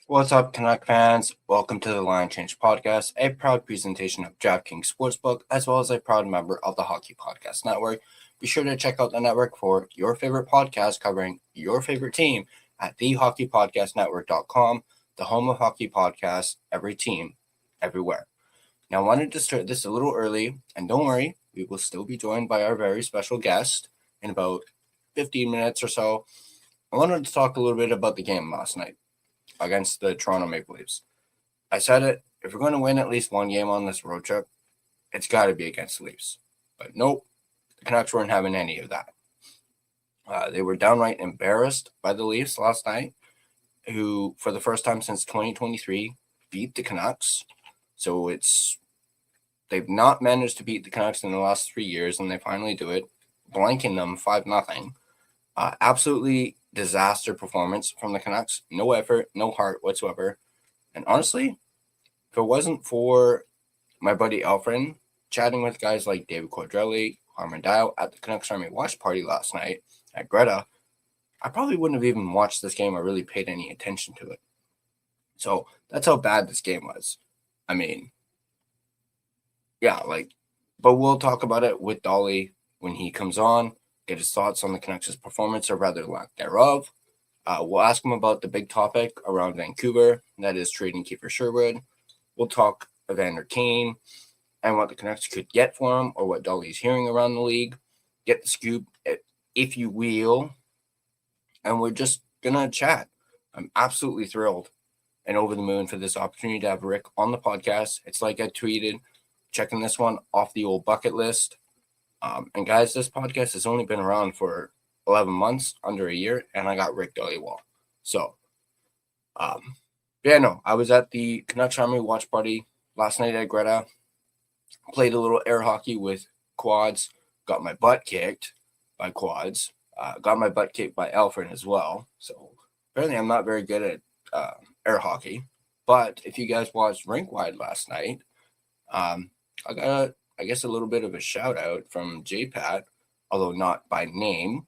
What's up, Canuck fans? Welcome to the Line Change Podcast, a proud presentation of DraftKings Sportsbook, as well as a proud member of the Hockey Podcast Network. Be sure to check out the network for your favorite podcast covering your favorite team at thehockeypodcastnetwork.com, the home of hockey podcasts, every team, everywhere. Now, I wanted to start this a little early, and don't worry, we will still be joined by our very special guest in about 15 minutes or so. I wanted to talk a little bit about the game last night against the Toronto Maple Leafs. I said it, if we're going to win at least one game on this road trip, it's got to be against the Leafs. But nope, the Canucks weren't having any of that. They were downright embarrassed by the Leafs last night, who, for the first time since 2023, beat the Canucks. So they've not managed to beat the Canucks in the last 3 years, and they finally do it, blanking them 5-0. Absolutely disaster performance from the Canucks. No effort, no heart whatsoever. And honestly, if it wasn't for my buddy Alfred chatting with guys like David Quadrelli, Harman Dial at the Canucks Army watch party last night at Greta, I probably wouldn't have even watched this game or really paid any attention to it. So that's how bad this game was. I mean, yeah, but we'll talk about it with Dolly when he comes on, get his thoughts on the Canucks' performance, or rather lack thereof. We'll ask him about the big topic around Vancouver, that is trading Kiefer Sherwood. We'll talk Evander Kane and what the Canucks could get for him, or what Dolly's hearing around the league. Get the scoop, if you will. And we're just going to chat. I'm absolutely thrilled and over the moon for this opportunity to have Rick on the podcast. It's like I tweeted, checking this one off the old bucket list. And guys, this podcast has only been around for 11 months, under a year, and I got Rick Dhaliwal. So, I was at the Canucks Army watch party last night at Greta. Played a little air hockey with quads. Got my butt kicked by quads. Got my butt kicked by Alfred as well. So, apparently I'm not very good at air hockey. But if you guys watched Rink Wide last night, I got a little bit of a shout out from J-Pat, although not by name.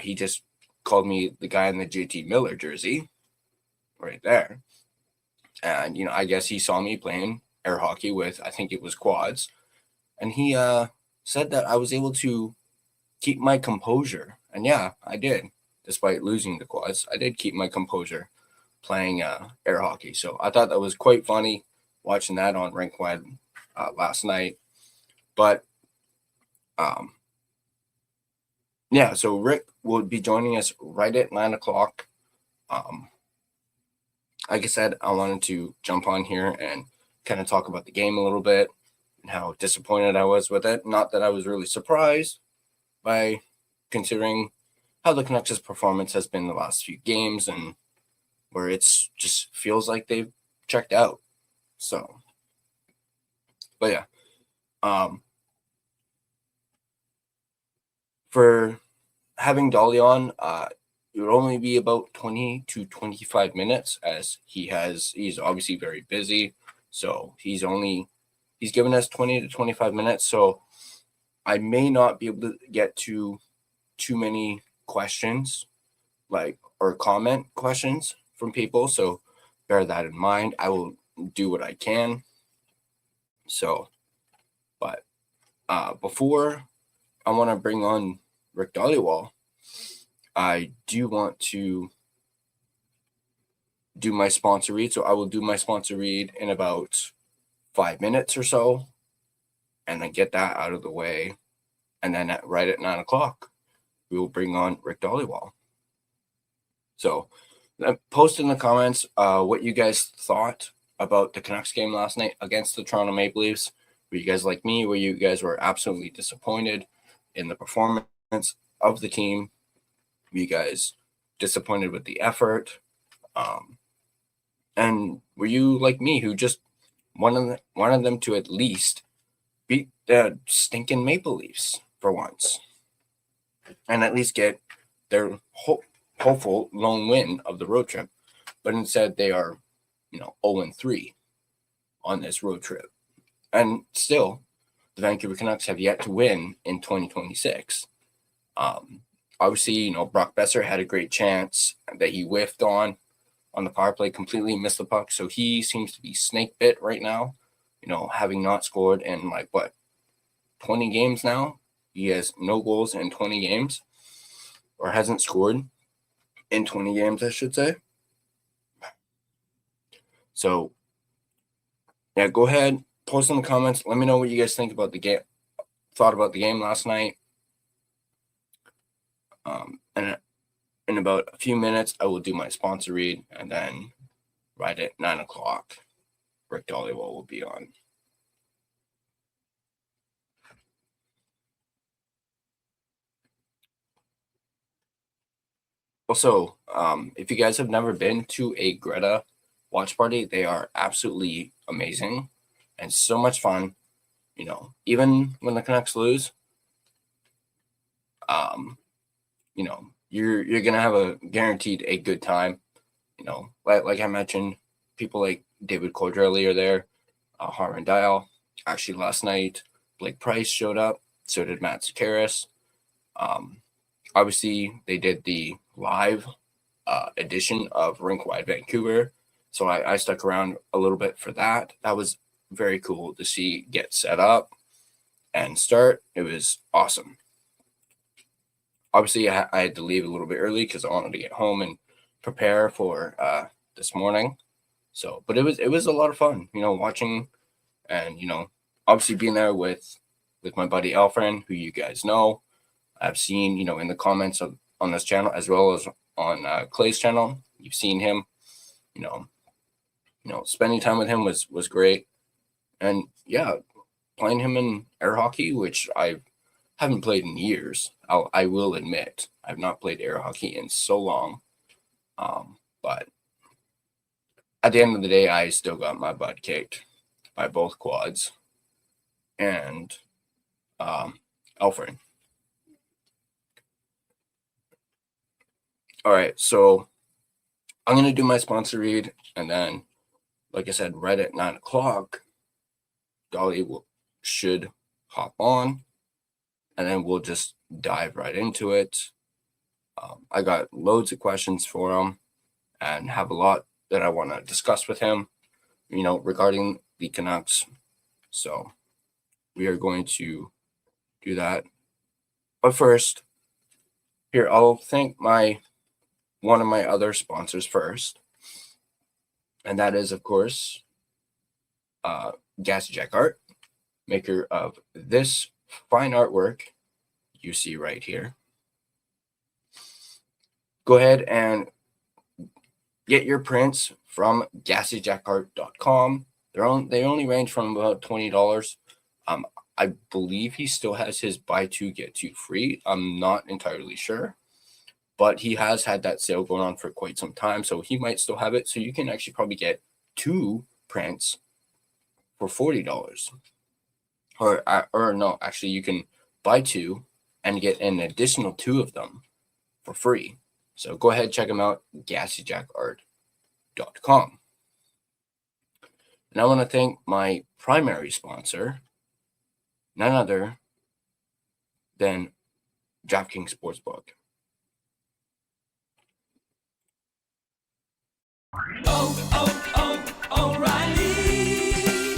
He just called me the guy in the JT Miller jersey right there. And, I guess he saw me playing air hockey with, I think it was quads. And he said that I was able to keep my composure. And yeah, I did. Despite losing the quads, I did keep my composure playing air hockey. So I thought that was quite funny watching that on Rink Wide last night. But, so Rick will be joining us right at 9 o'clock. Like I said, I wanted to jump on here and kind of talk about the game a little bit and how disappointed I was with it. Not that I was really surprised by considering how the Canucks' performance has been the last few games and where it's just feels like they've checked out. So, but yeah. For having Dolly on, it would only be about 20 to 25 minutes, as he's obviously very busy. So he's given us 20 to 25 minutes. So I may not be able to get to too many questions, or comment questions from people. So bear that in mind. I will do what I can. So, but before I want to bring on Rick Dhaliwal, I do want to do my sponsor read. So I will do my sponsor read in about 5 minutes or so, and then get that out of the way. And then right at 9 o'clock, we will bring on Rick Dhaliwal. So post in the comments what you guys thought about the Canucks game last night against the Toronto Maple Leafs. Were you guys like me, where you guys were absolutely disappointed in the performance of the team? Were you guys disappointed with the effort? And were you like me, who just wanted them to at least beat the stinking Maple Leafs for once, and at least get their hopeful lone win of the road trip? But instead, they are, 0-3 on this road trip, and still, the Vancouver Canucks have yet to win in 2026. Obviously, Brock Besser had a great chance that he whiffed on on the power play, completely missed the puck. So he seems to be snake bit right now, having not scored in 20 games now. He has no goals in 20 games, or hasn't scored in 20 games, I should say. So, yeah, go ahead, post in the comments. Let me know what you guys think about the game, thought about the game last night. And in about a few minutes, I will do my sponsor read, and then right at 9 o'clock, Rick Dhaliwal will be on. Also, if you guys have never been to a Greta watch party, they are absolutely amazing and so much fun. Even when the Canucks lose, you're gonna have a guaranteed a good time. Like I mentioned, people like David Cordrelli are there, Harman Dial. Actually, last night Blake Price showed up. So did Matt Sakaris. Obviously, they did the live edition of Rink Wide Vancouver, so I stuck around a little bit for that. That was very cool to see get set up and start. It was awesome. Obviously, I had to leave a little bit early because I wanted to get home and prepare for this morning. So, but it was a lot of fun, watching and obviously being there with my buddy Alfred, who you guys know. I've seen in the comments on this channel as well as on Clay's channel. You've seen him. Spending time with him was great, and yeah, playing him in air hockey, which I haven't played in years. I will admit I've not played air hockey in so long, but at the end of the day, I still got my butt kicked by both quads and Alfred. All right, so I'm going to do my sponsor read, and then, like I said, right at 9 o'clock, Dolly should hop on, and then we'll just dive right into it. I got loads of questions for him and have a lot that I want to discuss with him, regarding the Canucks. So we are going to do that. But first, here, I'll thank one of my other sponsors first, and that is, of course, Gassy Jack Art, maker of this fine artwork you see right here. Go ahead and get your prints from GassyJackArt.com. They only range from about $20. I believe he still has his buy two get two free. I'm not entirely sure, but he has had that sale going on for quite some time, so he might still have it. So you can actually probably get 2 prints for $40. Or no, actually you can buy 2 and get an additional 2 of them for free. So go ahead, check them out, GassyJackArt.com. And I want to thank my primary sponsor, none other than DraftKings Sportsbook. O'Reilly!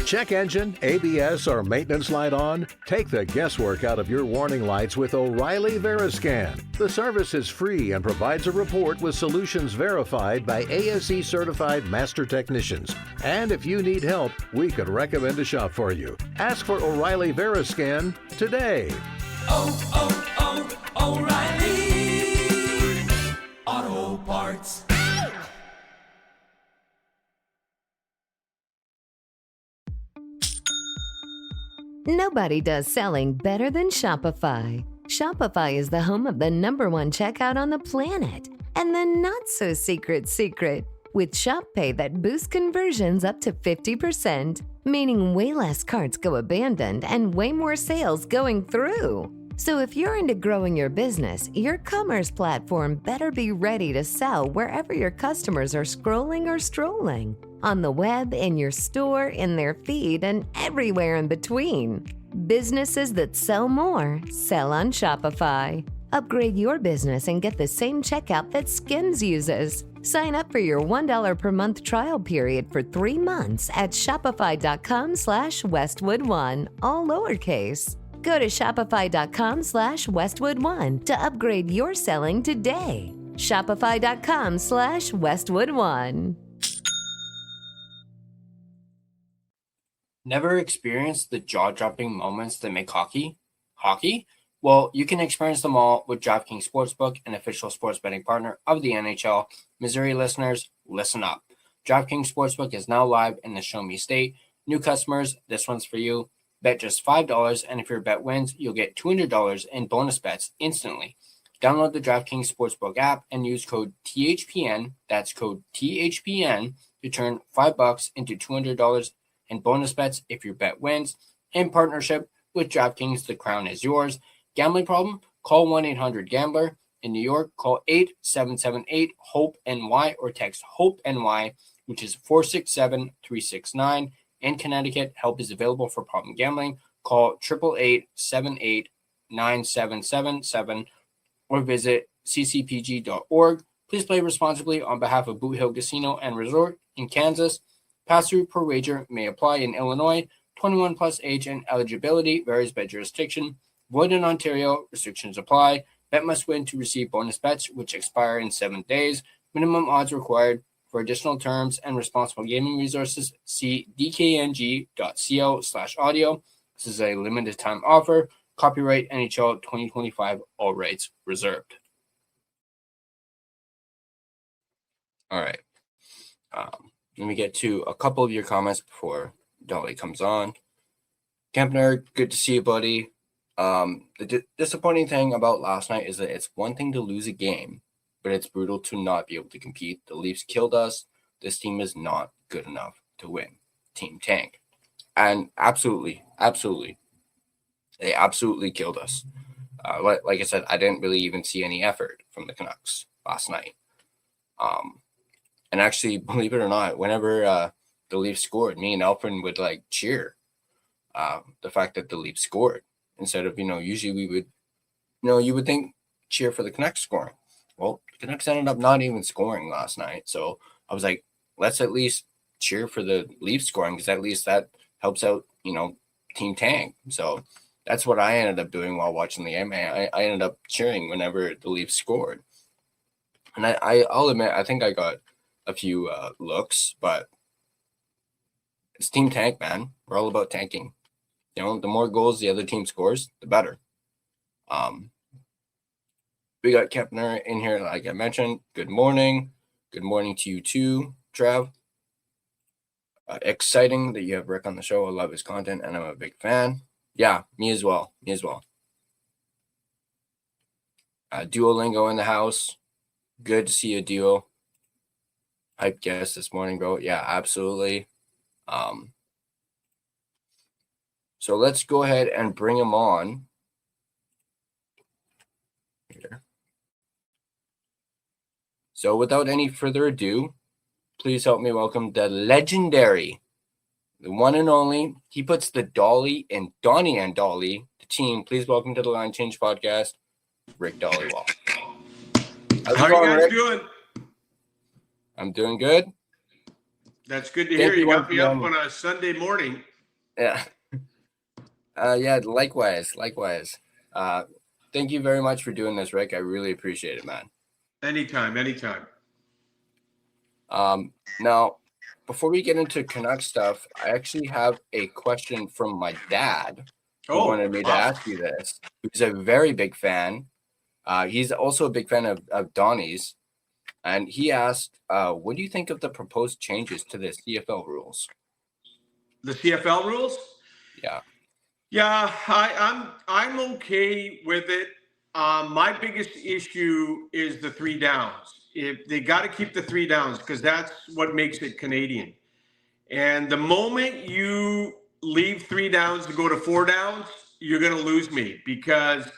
Check engine, ABS, or maintenance light on? Take the guesswork out of your warning lights with O'Reilly Veriscan. The service is free and provides a report with solutions verified by ASE certified master technicians. And if you need help, we could recommend a shop for you. Ask for O'Reilly Veriscan today. O'Reilly Auto Parts. Nobody does selling better than Shopify. Shopify is the home of the #1 checkout on the planet. And the not-so-secret secret, with Shop Pay that boosts conversions up to 50%, meaning way less carts go abandoned and way more sales going through. So if you're into growing your business, your commerce platform better be ready to sell wherever your customers are scrolling or strolling. On the web, in your store, in their feed, and everywhere in between. Businesses that sell more, sell on Shopify. Upgrade your business and get the same checkout that Skims uses. Sign up for your $1 per month trial period for 3 months at shopify.com/Westwood1, all lowercase. Go to shopify.com/Westwood1 to upgrade your selling today. Shopify.com/Westwood1. Never experienced the jaw-dropping moments that make hockey? Well, you can experience them all with DraftKings Sportsbook, an official sports betting partner of the NHL. Missouri listeners, listen up. DraftKings Sportsbook is now live in the Show Me State. New customers, this one's for you. Bet just $5, and if your bet wins, you'll get $200 in bonus bets instantly. Download the DraftKings Sportsbook app and use code THPN, that's code THPN, to turn $5 into $200 in bonus bets if your bet wins. In partnership with DraftKings, the crown is yours. Gambling problem? Call 1-800-GAMBLER. In New York, call 877-8-HOPE-NY or text HOPE-NY, which is 467-369. In Connecticut, help is available for problem gambling. Call 888-78-9777 or visit ccpg.org. Please play responsibly on behalf of Boot Hill Casino and Resort in Kansas. Pass-through per wager may apply in Illinois. 21 plus age and eligibility varies by jurisdiction. Void in Ontario. Restrictions apply. Bet must win to receive bonus bets, which expire in 7 days. Minimum odds required. For additional terms and responsible gaming resources, see dkng.co/audio. This is a limited time offer. Copyright NHL 2025. All rights reserved. All right. Let me get to a couple of your comments before Dhali comes on. Kempner, good to see you, buddy. The disappointing thing about last night is that it's one thing to lose a game, but it's brutal to not be able to compete. The Leafs killed us. This team is not good enough to win. Team tank. And absolutely, they absolutely killed us. Like I said, I didn't really even see any effort from the Canucks last night. And actually, believe it or not, whenever the Leafs scored, me and Alfred would cheer the fact that the Leafs scored instead of, usually we would, you would think cheer for the Canucks scoring. Well, the Canucks ended up not even scoring last night. So I was like, let's at least cheer for the Leafs scoring because at least that helps out, Team Tank. So that's what I ended up doing while watching the game. I ended up cheering whenever the Leafs scored. And I'll admit, I think I got a few looks, but it's Team Tank, man. We're all about tanking. The more goals the other team scores, the better. We got Kempner in here, like I mentioned. Good morning. Good morning to you too, Trev. Exciting that you have Rick on the show. I love his content, and I'm a big fan. Yeah, me as well. Duolingo in the house. Good to see you, Duo. Hype guest this morning, bro. Yeah, absolutely. So let's go ahead and bring him on here. So without any further ado, please help me welcome the legendary, the one and only. He puts the Dolly and Donnie and Dolly, the team. Please welcome to the Line Change Podcast, Rick Dhaliwal. How are you guys doing? I'm doing good. That's good to hear. You got me up on a Sunday morning. Yeah. Yeah, likewise. Thank you very much for doing this, Rick. I really appreciate it, man. Anytime. Now, before we get into Canucks stuff, I actually have a question from my dad who wanted me to ask you this. He's a very big fan. He's also a big fan of Donnie's. And he asked, what do you think of the proposed changes to the CFL rules? The CFL rules? Yeah. Yeah, I'm okay with it. My biggest issue is the 3 downs. If they got to keep the 3 downs because that's what makes it Canadian. And the moment you leave 3 downs to go to 4 downs, you're going to lose me because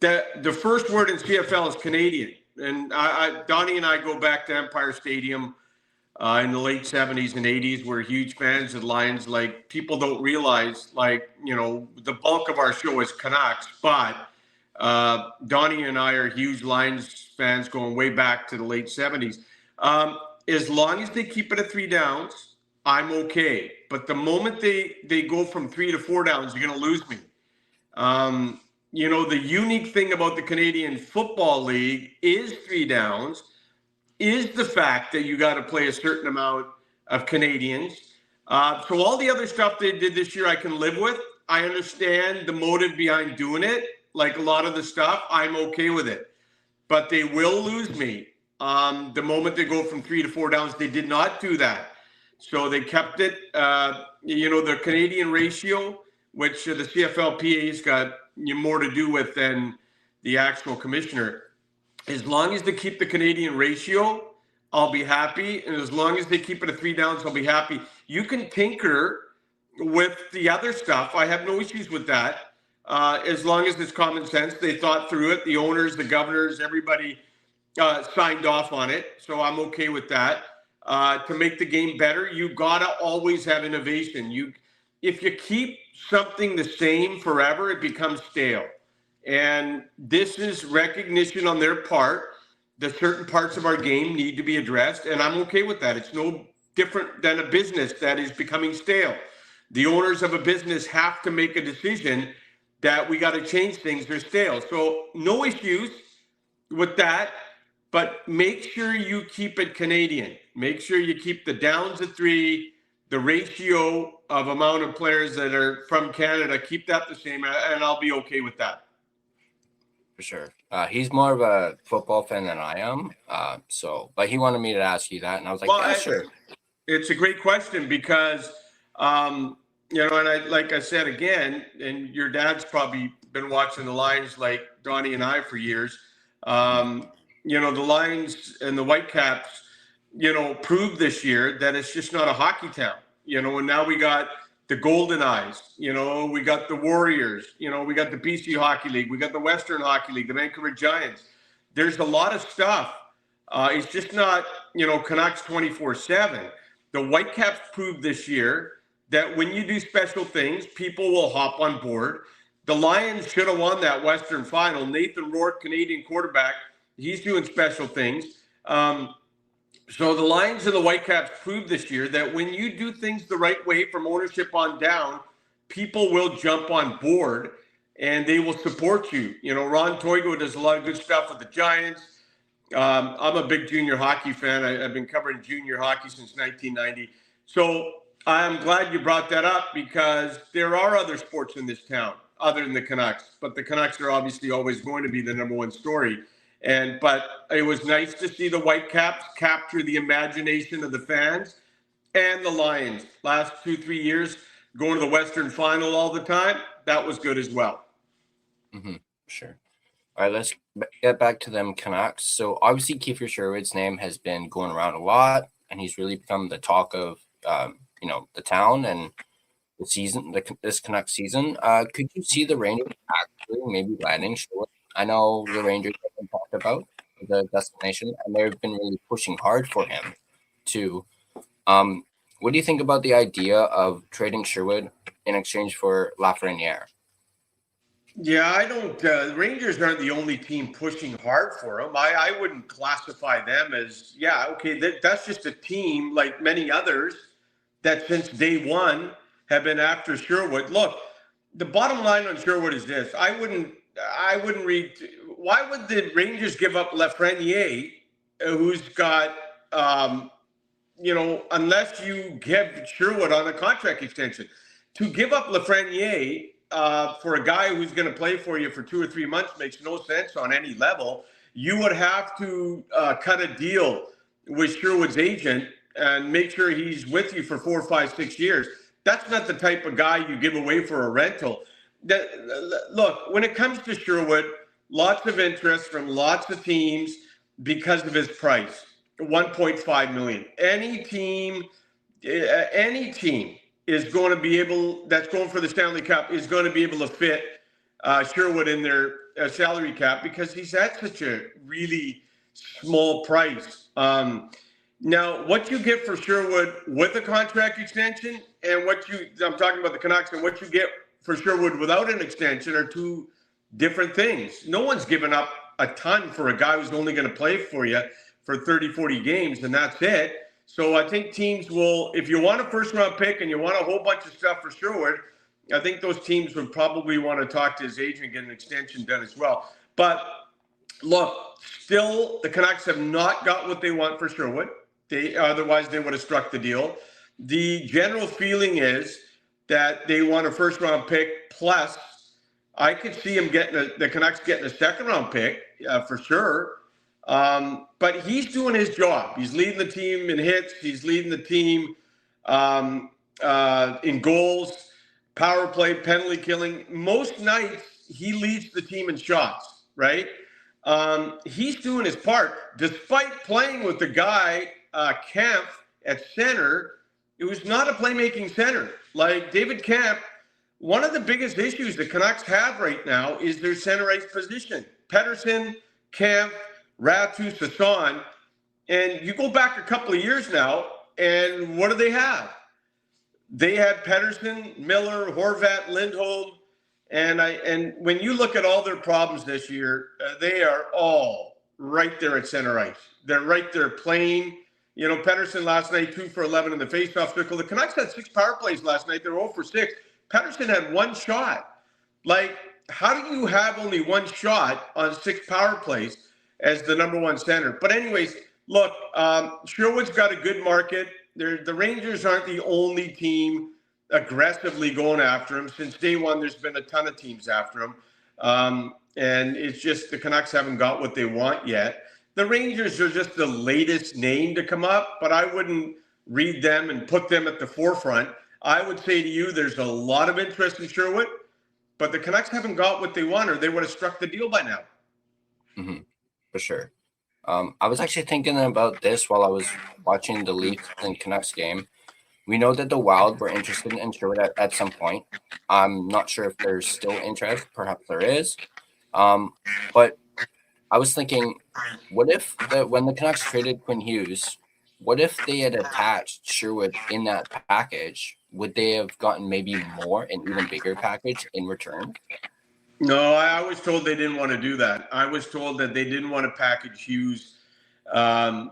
the first word in CFL is Canadian. And Donnie and I go back to Empire Stadium in the late 70s and 80s. We're huge fans of Lions. People don't realize, the bulk of our show is Canucks, but Donnie and I are huge Lions fans going way back to the late 70s. As long as they keep it at 3 downs, I'm okay. But the moment they go from 3 to 4 downs, you're going to lose me. The unique thing about the Canadian Football League is 3 downs, is the fact that you got to play a certain amount of Canadians. So all the other stuff they did this year, I can live with. I understand the motive behind doing it. Like a lot of the stuff, I'm okay with it. But they will lose me. The moment they go from 3 to 4 downs, they did not do that. So they kept it, the Canadian ratio, which the CFLPA's got more to do with than the actual commissioner. As long as they keep the Canadian ratio, I'll be happy. And as long as they keep it at 3 downs, I'll be happy. You can tinker with the other stuff. I have no issues with that. As long as it's common sense. They thought through it. The owners, the governors, everybody signed off on it. So I'm okay with that. To make the game better, you gotta always have innovation. If you keep something the same forever, it becomes stale. And this is recognition on their part that certain parts of our game need to be addressed, and I'm okay with that. It's no different than a business that is becoming stale. The owners of a business have to make a decision that we got to change things. They're stale. So no issues with that, but make sure you keep it Canadian. Make sure you keep the downs at 3, the ratio of amount of players that are from Canada, keep that the same, and I'll be okay with that. For sure. He's more of a football fan than I am. But he wanted me to ask you that, and I was like, sure. It's a great question because, and like I said again, and your dad's probably been watching the Lions like Donnie and I for years. The Lions and the Whitecaps, proved this year that it's just not a hockey town. And now we got the Golden Eyes, we got the Warriors, we got the BC Hockey League, we got the Western Hockey League, the Vancouver Giants. There's a lot of stuff. It's just not, Canucks 24/7. The Whitecaps proved this year that when you do special things, people will hop on board. The Lions should have won that Western final. Nathan Rourke, Canadian quarterback, he's doing special things. So the Lions and the Whitecaps proved this year that when you do things the right way from ownership on down, people will jump on board and they will support you. Ron Toigo does a lot of good stuff with the Giants. I'm a big junior hockey fan. I've been covering junior hockey since 1990. So I'm glad you brought that up because there are other sports in this town other than the Canucks, but the Canucks are obviously always going to be the number one story. But it was nice to see the Whitecaps capture the imagination of the fans and the Lions. Last 2-3 years, going to the Western Final all the time, that was good as well. Mm-hmm. Sure. All right, let's get back to them Canucks. So obviously Kiefer Sherwood's name has been going around a lot, and he's really become the talk of the town and the season, this Canucks season. Could you see the Rangers actually maybe landing Sherwood? I know the Rangers have been talked about the destination, and they've been really pushing hard for him too. What do you think about the idea of trading Sherwood in exchange for Lafreniere? Yeah, I don't. The Rangers aren't the only team pushing hard for him. I wouldn't classify them as that's just a team like many others that since day one have been after Sherwood. Look, the bottom line on Sherwood is this: I wouldn't read. Why would the Rangers give up Lafreniere, who's got, unless you give Sherwood on a contract extension, to give up Lafreniere for a guy who's going to play for you for 2 or 3 months makes no sense on any level. You would have to cut a deal with Sherwood's agent and make sure he's with you for 4, 5, 6 years. That's not the type of guy you give away for a rental. Look, when it comes to Sherwood, lots of interest from lots of teams because of his price, $1.5 million. Any team is going to be able, that's going for the Stanley Cup, is going to be able to fit Sherwood in their salary cap because he's at such a really small price. Now, what you get for Sherwood with a contract extension and I'm talking about the Canucks, and what you get for Sherwood without an extension are two different things. No one's given up a ton for a guy who's only going to play for you for 30, 40 games, and that's it. So I think teams will, if you want a first-round pick and you want a whole bunch of stuff for Sherwood, I think those teams would probably want to talk to his agent and get an extension done as well. But look, still, the Canucks have not got what they want for Sherwood. Otherwise, they would have struck the deal. The general feeling is that they want a first-round pick, plus I could see him the Canucks getting a second-round pick for sure. But he's doing his job. He's leading the team in hits. He's leading the team in goals, power play, penalty killing. Most nights, he leads the team in shots, right? He's doing his part. Despite playing with the guy, Kemp, at center, it was not a playmaking center. Like David Kemp, one of the biggest issues the Canucks have right now is their center ice position. Pettersson, Kemp, Ratu, Sasson, and you go back a couple of years now, and what do they have? They had Pettersson, Miller, Horvat, Lindholm, and when you look at all their problems this year, they are all right there at center ice. They're right there playing. You know, Pettersson last night, 2 for 11 in the faceoff circle. The Canucks had 6 power plays last night. They were 0 for 6. Pettersson had 1 shot. Like, how do you have only 1 shot on 6 power plays as the number 1 center? But anyways, look, Sherwood's got a good market. The Rangers aren't the only team aggressively going after him. Since day one, there's been a ton of teams after him. And it's just the Canucks haven't got what they want yet. The Rangers are just the latest name to come up, but I wouldn't read them and put them at the forefront. I would say to you, there's a lot of interest in Sherwood, but the Canucks haven't got what they want, or they would have struck the deal by now. Mm-hmm. For sure. I was actually thinking about this while I was watching the Leafs and Canucks game. We know that the Wild were interested in Sherwood at some point. I'm not sure if there's still interest. Perhaps there is. But I was thinking, what if when the Canucks traded Quinn Hughes, what if they had attached Sherwood in that package? Would they have gotten maybe more, an even bigger package in return? No, I was told they didn't want to do that. I was told that they didn't want to package Hughes with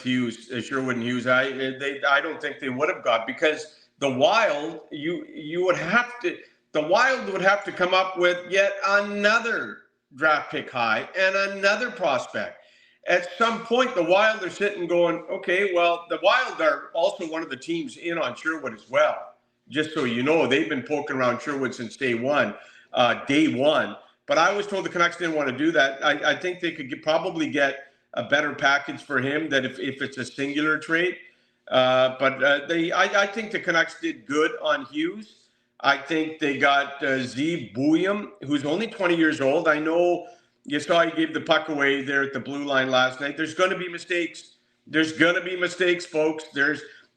Hughes, Sherwood and Hughes. I don't think they would have got, because the Wild, the Wild would have to come up with yet another draft pick high and another prospect. At some point, the Wild are sitting going, okay, well, the Wild are also one of the teams in on Sherwood as well. Just so you know, they've been poking around Sherwood since day one. But I was told the Canucks didn't want to do that. I think they could probably get a better package for him than if it's a singular trade. I think the Canucks did good on Hughes. I think they got Zeev Buium, who's only 20 years old. I know you saw he gave the puck away there at the blue line last night. There's going to be mistakes. There's going to be mistakes, folks.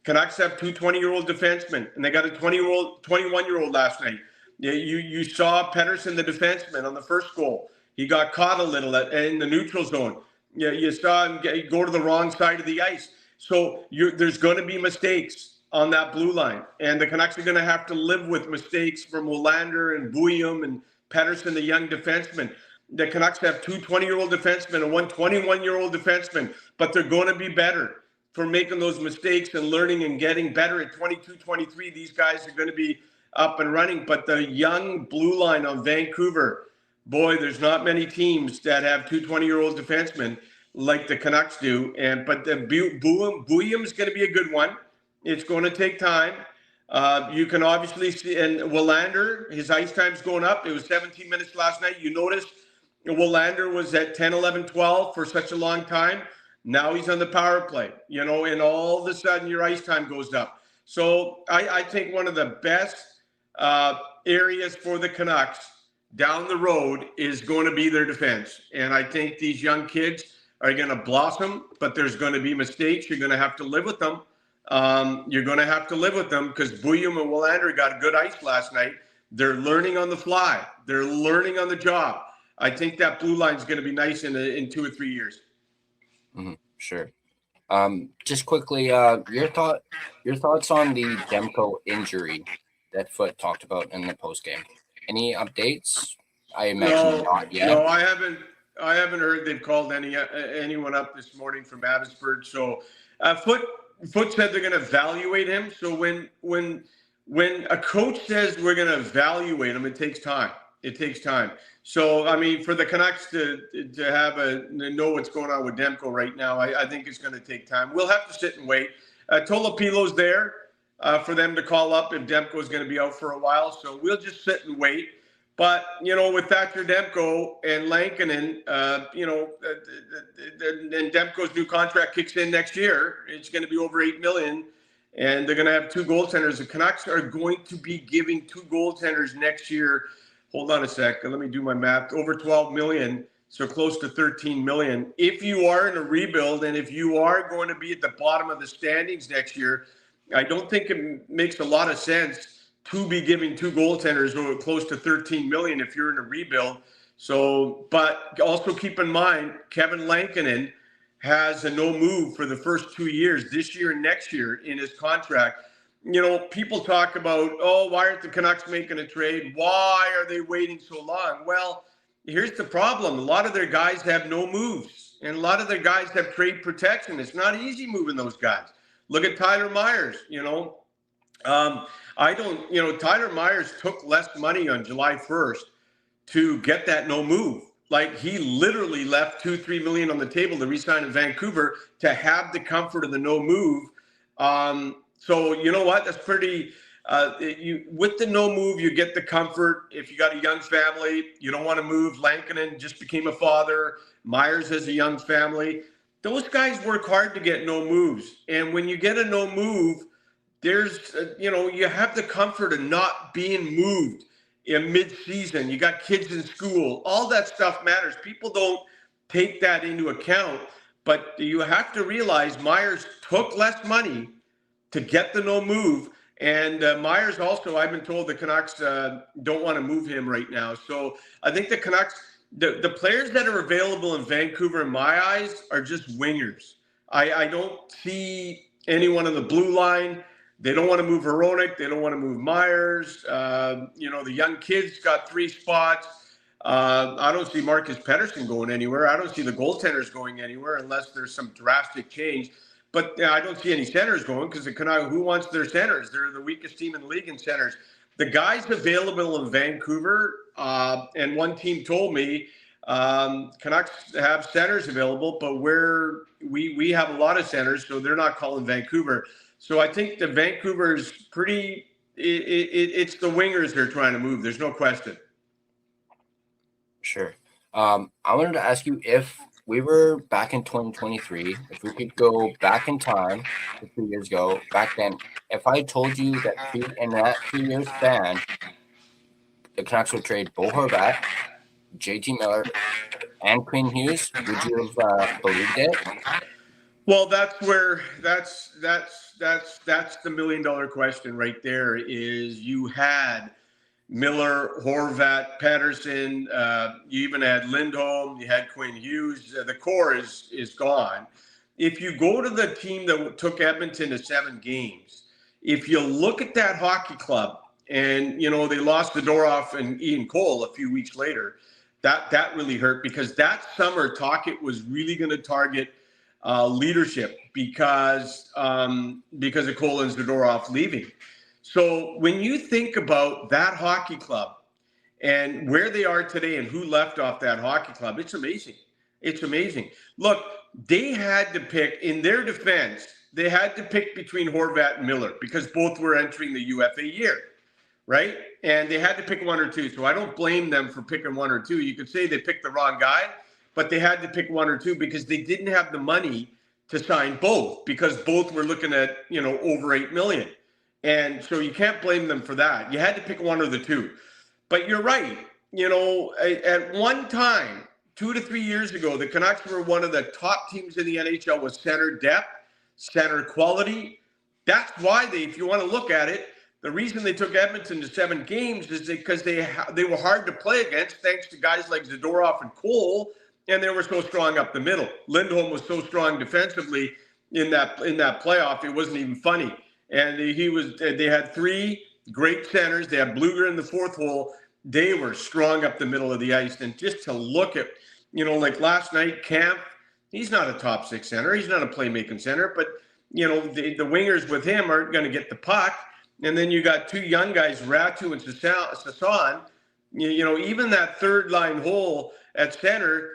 Canucks have 2 20-year-old defensemen, and they got a 21-year-old last night. You saw Pettersson, the defenseman, on the first goal. He got caught a little in the neutral zone. You saw him go to the wrong side of the ice. So there's going to be mistakes on that blue line, and the Canucks are going to have to live with mistakes from Willander and Buium and Pettersson, the young defenseman. The Canucks have 2 20-year-old defensemen and 1 21-year-old defenseman, but they're going to be better for making those mistakes and learning and getting better at 22, 23. These guys are going to be up and running. But the young blue line on Vancouver, boy, there's not many teams that have 2 20-year-old defensemen like the Canucks do. But the Buium is going to be a good one. It's going to take time. You can obviously see, and Willander, his ice time's going up. It was 17 minutes last night. You noticed Willander was at 10, 11, 12 for such a long time. Now he's on the power play, and all of a sudden your ice time goes up. So I think one of the best areas for the Canucks down the road is going to be their defense. And I think these young kids are going to blossom, but there's going to be mistakes. You're going to have to live with them. You're going to have to live with them, because Buium and Willander got good ice last night. They're learning on the fly. They're learning on the job. I think that blue line is going to be nice in 2 or 3 years. Mm-hmm. Sure. Just quickly, your thoughts on the Demko injury that Foote talked about in the post game. Any updates? I imagine not yet. No, I haven't. I haven't heard they've called anyone up this morning from Abbotsford. So Foot said they're going to evaluate him. So when a coach says we're going to evaluate him, it takes time. It takes time. So, I mean, for the Canucks to know what's going on with Demko right now, I think it's going to take time. We'll have to sit and wait. Tolapilo's there for them to call up if Demko is going to be out for a while. So we'll just sit and wait. But, with Thatcher Demko and Lankinen, and Demko's new contract kicks in next year, it's going to be over $8 million, and they're going to have 2 goaltenders. The Canucks are going to be giving 2 goaltenders next year. Hold on a sec. Let me do my math. Over $12 million, so close to $13 million. If you are in a rebuild and if you are going to be at the bottom of the standings next year, I don't think it makes a lot of sense to be giving 2 goaltenders close to $13 million if you're in a rebuild. So, but also keep in mind, Kevin Lankinen has a no move for the first 2 years, this year and next year, in his contract. People talk about, why aren't the Canucks making a trade? Why are they waiting so long? Well, here's the problem. A lot of their guys have no moves, and a lot of their guys have trade protection. It's not easy moving those guys. Look at Tyler Myers, Tyler Myers took less money on July 1st to get that no move. Like, he literally left $2-3 million on the table to re-sign in Vancouver to have the comfort of the no move. So you know what? That's pretty. With the no move, you get the comfort. If you got a young family, you don't want to move. Lankinen just became a father. Myers has a young family. Those guys work hard to get no moves, and when you get a no move, there's, you have the comfort of not being moved in mid-season. You got kids in school. All that stuff matters. People don't take that into account, but you have to realize Myers took less money to get the no move. And Myers also, I've been told the Canucks don't want to move him right now. So I think the Canucks, the players that are available in Vancouver, in my eyes, are just wingers. I don't see anyone on the blue line. They don't want to move Hronek. They don't want to move Myers. The young kids got 3 spots. I don't see Marcus Pettersson going anywhere. I don't see the goaltenders going anywhere unless there's some drastic change. But I don't see any centers going because who wants their centers? They're the weakest team in the league in centers. The guys available in Vancouver, and one team told me Canucks have centers available, but we have a lot of centers, so they're not calling Vancouver. So I think the Vancouver's pretty. It's the wingers they're trying to move. There's no question. Sure. I wanted to ask you, if we were back in 2023, if we could go back in time to 3 years ago, back then, if I told you that in that 3 year span, the Canucks would trade Bo Horvat, JT Miller, and Quinn Hughes, would you have believed it? Well, that's the $1 million question right there. Is you had Miller, Horvat, Pettersson, you even had Lindholm, you had Quinn Hughes. The core is gone. If you go to the team that took Edmonton to 7 games, if you look at that hockey club, and they lost Zadorov and Ian Cole a few weeks later, that really hurt, because that summer Tocchet was really going to target leadership because of Cole and Zadorov leaving. So when you think about that hockey club and where they are today and who left off that hockey club, it's amazing. It's amazing. Look, they had to pick, in their defense, they had to pick between Horvat and Miller because both were entering the UFA year, right? And they had to pick one or two. So I don't blame them for picking one or two. You could say they picked the wrong guy, but they had to pick one or two because they didn't have the money to sign both, because both were looking at, over $8 million. And so you can't blame them for that. You had to pick one or the two. But you're right. At one time, 2 to 3 years ago, the Canucks were one of the top teams in the NHL with center depth, center quality. That's why if you want to look at it, the reason they took Edmonton to 7 games is because they were hard to play against, thanks to guys like Zadorov and Cole, and they were so strong up the middle. Lindholm was so strong defensively in that playoff, it wasn't even funny. And they had 3 great centers. They had Bluger in the fourth hole. They were strong up the middle of the ice. And just to look at like last night, Camp, he's not a top 6 center. He's not a playmaking center, but, the wingers with him aren't going to get the puck. And then you got 2 young guys, Ratu and Sasan. Even that third line hole at center,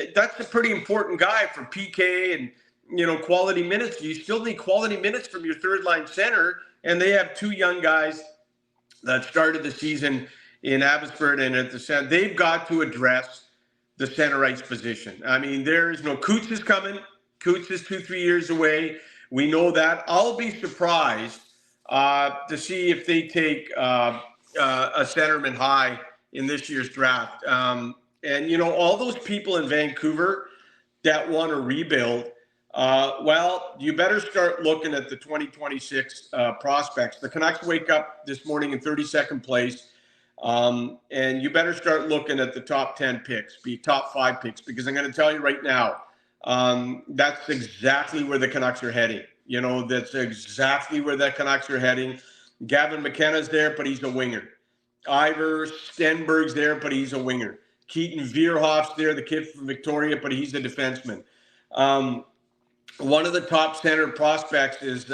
that's a pretty important guy for PK and, quality minutes. You still need quality minutes from your third line center. And they have 2 young guys that started the season in Abbotsford and at the center. They've got to address the center ice position. I mean, there is no Coots is coming. Coots is 2-3 years away. We know that. I'll be surprised to see if they take a centerman high in this year's draft. And, all those people in Vancouver that want to rebuild, well, you better start looking at the 2026 prospects. The Canucks wake up this morning in 32nd place, and you better start looking at the top 10 picks, top 5 picks, because I'm going to tell you right now, that's exactly where the Canucks are heading. That's exactly where the Canucks are heading. Gavin McKenna's there, but he's a winger. Ivor Stenberg's there, but he's a winger. Keaton Vierhoff's there, the kid from Victoria, but he's a defenseman. One of the top center prospects is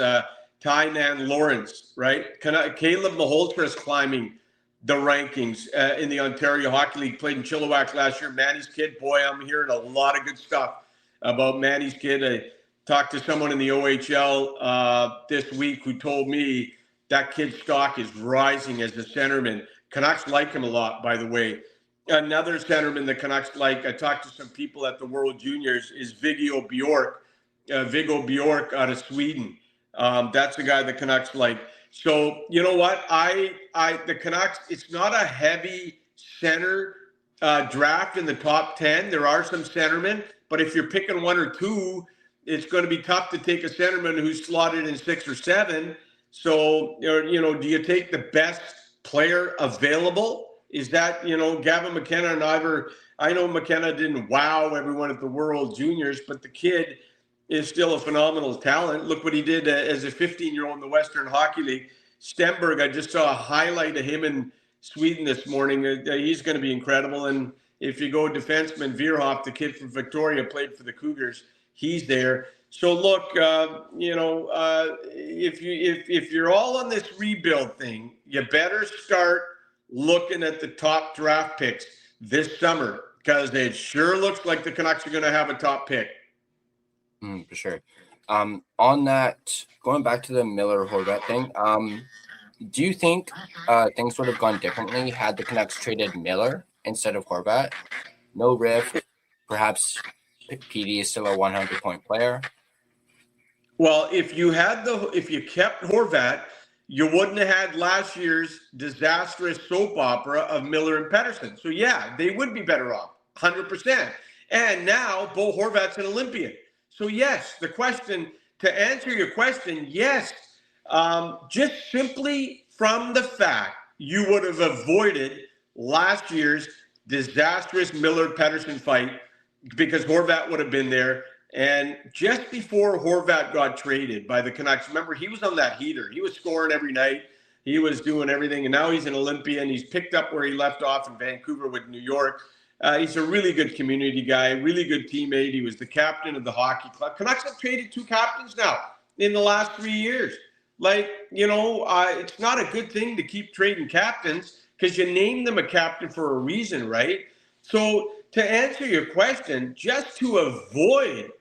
Tynan Lawrence, right? Caleb Maholtra is climbing the rankings in the Ontario Hockey League. Played in Chilliwack last year. Manny's kid, boy, I'm hearing a lot of good stuff about Manny's kid. I talked to someone in the OHL this week who told me that kid's stock is rising as a centerman. Canucks like him a lot, by the way. Another centerman the Canucks like, I talked to some people at the World Juniors, is Viggo Bjork out of Sweden. That's the guy the Canucks like. So, you know what? The Canucks, it's not a heavy center draft in the top 10. There are some centermen, but if you're picking 1 or 2, it's going to be tough to take a centerman who's slotted in 6 or 7. So, do you take the best player available? Is that, Gavin McKenna and Ivor? I know McKenna didn't wow everyone at the World Juniors, but the kid is still a phenomenal talent. Look what he did as a 15-year-old in the Western Hockey League. Stenberg, I just saw a highlight of him in Sweden this morning. He's going to be incredible. And if you go defenseman, Vierhoff, the kid from Victoria, played for the Cougars. He's there. So look, if you're all on this rebuild thing, you better start looking at the top draft picks this summer, because it sure looks like the Canucks are going to have a top pick. For sure. On that, going back to the Miller-Horvat thing, do you think things would have gone differently had the Canucks traded Miller instead of Horvat? No rift. Perhaps PD is still a 100-point player. Well, if you kept Horvat, you wouldn't have had last year's disastrous soap opera of Miller and Pettersson. So yeah, they would be better off, 100%. And now Bo Horvat's an Olympian. So yes, to answer your question, yes, just simply from the fact you would have avoided last year's disastrous Miller-Pettersson fight because Horvat would have been there. And just before Horvat got traded by the Canucks, remember, he was on that heater. He was scoring every night. He was doing everything. And now he's an Olympian. He's picked up where he left off in Vancouver with New York. He's a really good community guy, really good teammate. He was the captain of the hockey club. Canucks have traded 2 captains now in the last 3 years. It's not a good thing to keep trading captains because you name them a captain for a reason, right? So to answer your question, just to avoid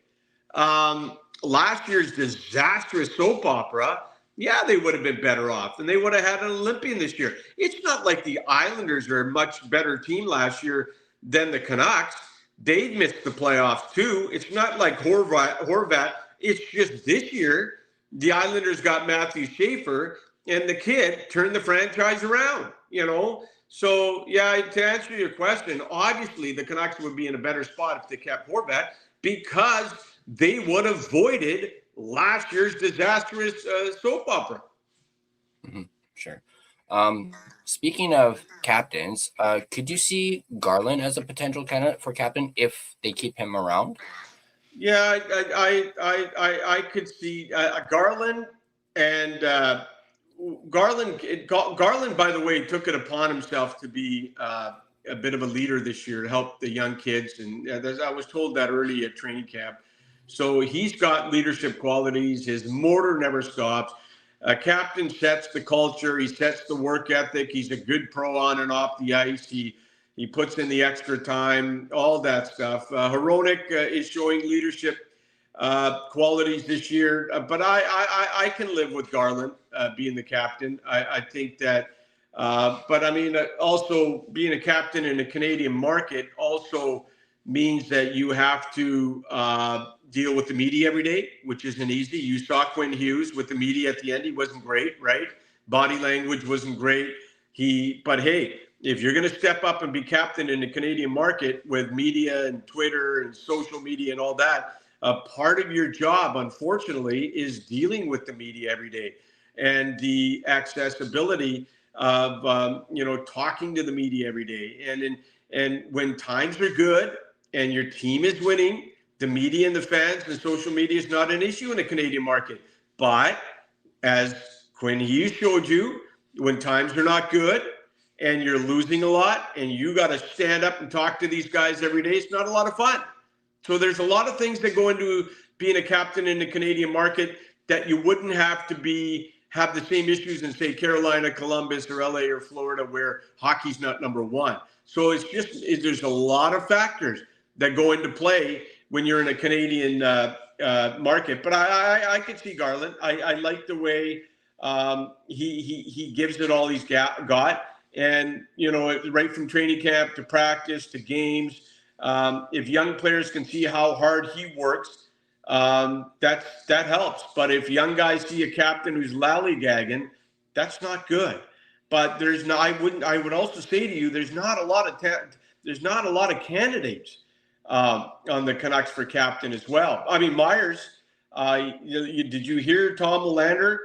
last year's disastrous soap opera, yeah, they would have been better off, and they would have had an Olympian this year. It's not like the Islanders are a much better team last year than the Canucks. They missed the playoffs too. It's not like Horvat. It's just this year the Islanders got Matthew Schaefer, and the kid turned the franchise around, So, yeah, to answer your question, obviously the Canucks would be in a better spot if they kept Horvat because they would have avoided last year's disastrous soap opera. Mm-hmm. Sure. Speaking of captains, could you see Garland as a potential candidate for captain if they keep him around? Yeah, I could see Garland and Garland, by the way, took it upon himself to be a bit of a leader this year to help the young kids. And I was told that early at training camp. So he's got leadership qualities. His motor never stops. A captain sets the culture. He sets the work ethic. He's a good pro on and off the ice. He puts in the extra time, all that stuff. Hronek is showing leadership qualities this year. But I can live with Garland being the captain. I think that, but I mean, also being a captain in a Canadian market also means that you have to deal with the media every day, which isn't easy. You saw Quinn Hughes with the media at the end. He wasn't great, right? Body language wasn't great. But hey, if you're going to step up and be captain in the Canadian market with media and Twitter and social media and all that, part of your job, unfortunately, is dealing with the media every day and the accessibility of, talking to the media every day. And when times are good and your team is winning, the media and the fans and social media is not an issue in the Canadian market. But as Quinn Hughes showed you, when times are not good and you're losing a lot and you got to stand up and talk to these guys every day, it's not a lot of fun. So there's a lot of things that go into being a captain in the Canadian market that you wouldn't have to have the same issues in, say, Carolina, Columbus, or LA or Florida, where hockey's not number one. So there's a lot of factors that go into play when you're in a Canadian market. But I could see Garland. I like the way he gives it all he's got. And, right from training camp to practice to games, if young players can see how hard he works, that helps. But if young guys see a captain who's lollygagging, that's not good. But I would also say to you, there's not a lot of candidates on the Canucks for captain as well. I mean, Myers, did you hear Tom Lander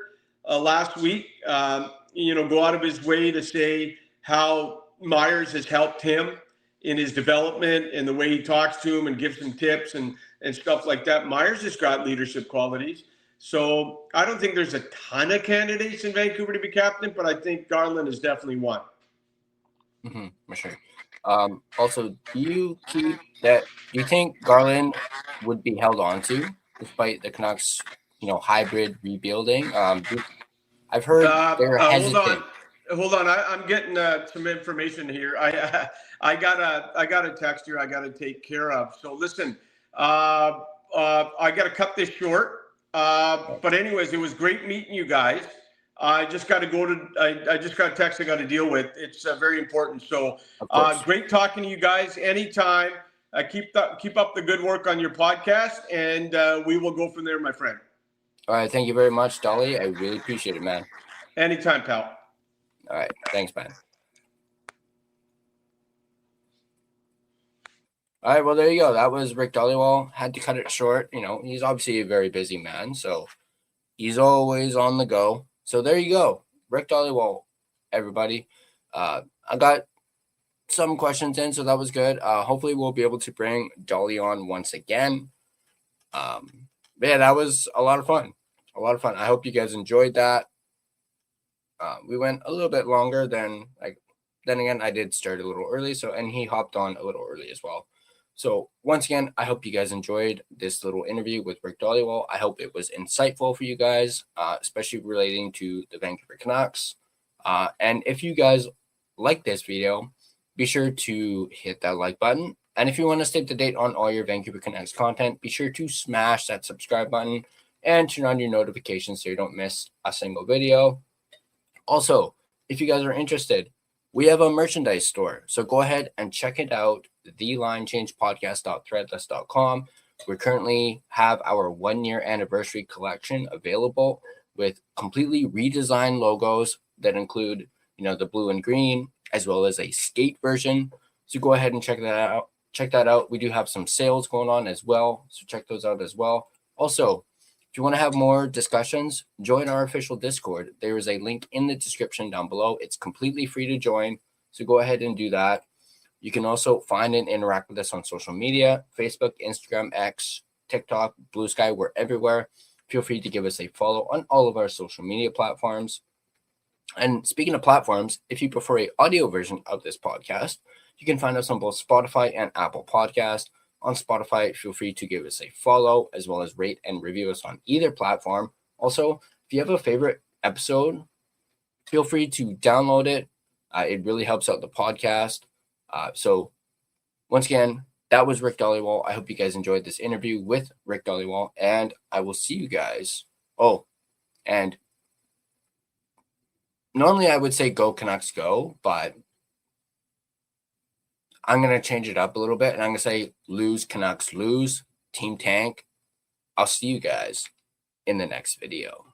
last week, go out of his way to say how Myers has helped him in his development and the way he talks to him and gives him tips and stuff like that. Myers has got leadership qualities. So I don't think there's a ton of candidates in Vancouver to be captain, but I think Garland is definitely one. Mm-hmm, for sure. Also, do you think Garland would be held on to despite the Canucks, hybrid rebuilding? I've heard they're hesitant. Hold on. I'm getting some information here. I got a text here I got to take care of. So listen, I got to cut this short. But anyways, it was great meeting you guys. I just got to I just got a text I got to deal with. It's very important. So great talking to you guys anytime. Keep up the good work on your podcast, and we will go from there, my friend. All right. Thank you very much, Dolly. I really appreciate it, man. Anytime, pal. All right. Thanks, man. All right. Well, there you go. That was Rick Dhaliwal. Had to cut it short. He's obviously a very busy man, so he's always on the go. So there you go. Rick Dhaliwal, everybody. I got some questions in, so that was good. Hopefully we'll be able to bring Dolly on once again. But yeah, that was a lot of fun. I hope you guys enjoyed that. We went a little bit longer then again, I did start a little early. And he hopped on a little early as well. So once again, I hope you guys enjoyed this little interview with Rick Dhaliwal. I hope it was insightful for you guys, especially relating to the Vancouver Canucks. And if you guys like this video, be sure to hit that like button. And if you want to stay up to date on all your Vancouver Canucks content, be sure to smash that subscribe button and turn on your notifications so you don't miss a single video. Also, if you guys are interested, we have a merchandise store. So go ahead and check it out, thelinechangepodcast.threadless.com. We currently have our 1-year anniversary collection available with completely redesigned logos that include, the blue and green, as well as a skate version. So go ahead and check that out. We do have some sales going on as well. So check those out as well. Also, if you want to have more discussions, join our official Discord. There is a link in the description down below. It's completely free to join. So go ahead and do that. You can also find and interact with us on social media, Facebook, Instagram, X, TikTok, Blue Sky. We're everywhere. Feel free to give us a follow on all of our social media platforms. And speaking of platforms, if you prefer an audio version of this podcast, you can find us on both Spotify and Apple Podcasts. On Spotify, feel free to give us a follow, as well as rate and review us on either platform. Also, if you have a favorite episode, feel free to download it. It really helps out the podcast. So once again, that was Rick Dhaliwal. I hope you guys enjoyed this interview with Rick Dhaliwal, and I will see you guys. Oh, and normally I would say go Canucks go, but I'm going to change it up a little bit, and I'm going to say lose Canucks lose, team tank. I'll see you guys in the next video.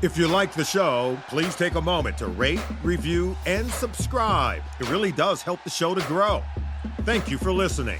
If you like the show, please take a moment to rate, review, and subscribe. It really does help the show to grow. Thank you for listening.